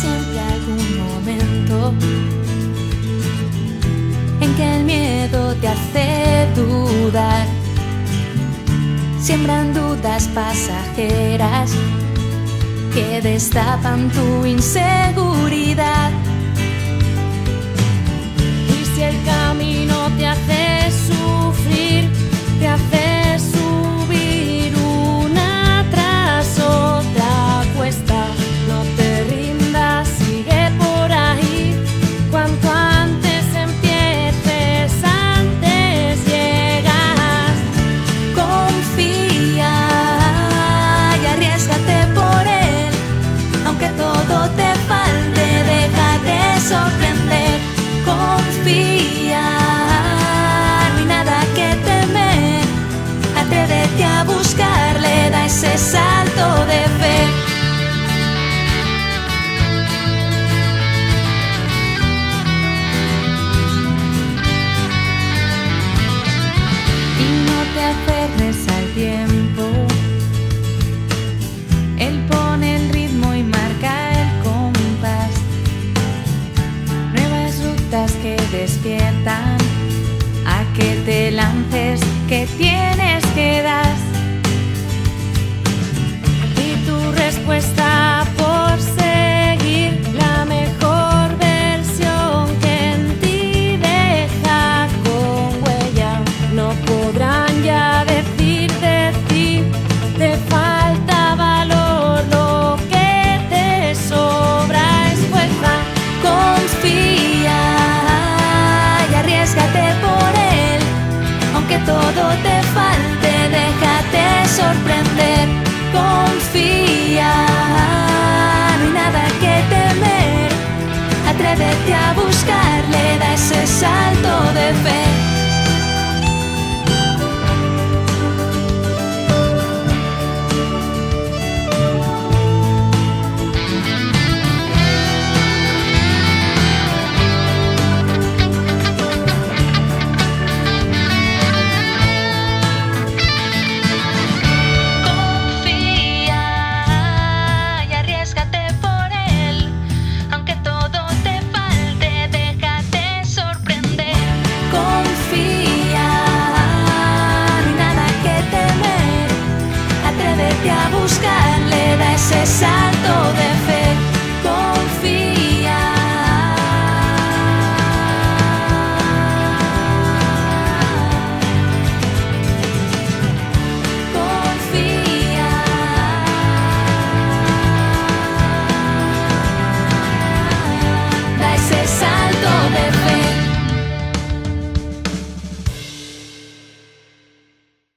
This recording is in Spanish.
siempre algún momento en que el miedo te hace dudar. Siembran dudas pasajeras que destapan tu inseguridad. Y si el camino te hace sufrir, te hace subir una tras otra cuesta, no te rindas, sigue por ahí. Cuanto antes empieces, antes llegas. Confía y arriésgate por él, aunque todo te falte, déjate sorprender. Confía, no hay nada que temer, atrévete a buscarle, da ese salto de fe. Y no te aferres al tiempo, él pone el ritmo y marca el compás. Nuevas rutas que despiertan a que te lances, que tienes que dar. Y tu respuesta por seguir la mejor versión que en ti deja con huella. No podrán ya decir de ti, te falta valor, lo que te sobra es fuerza. Confía y arriésgate por él, aunque todo te falte, déjate sorprender. Confía, no hay nada que temer, atrévete a buscarle, da ese salto de fe. A buscarle, da ese salto de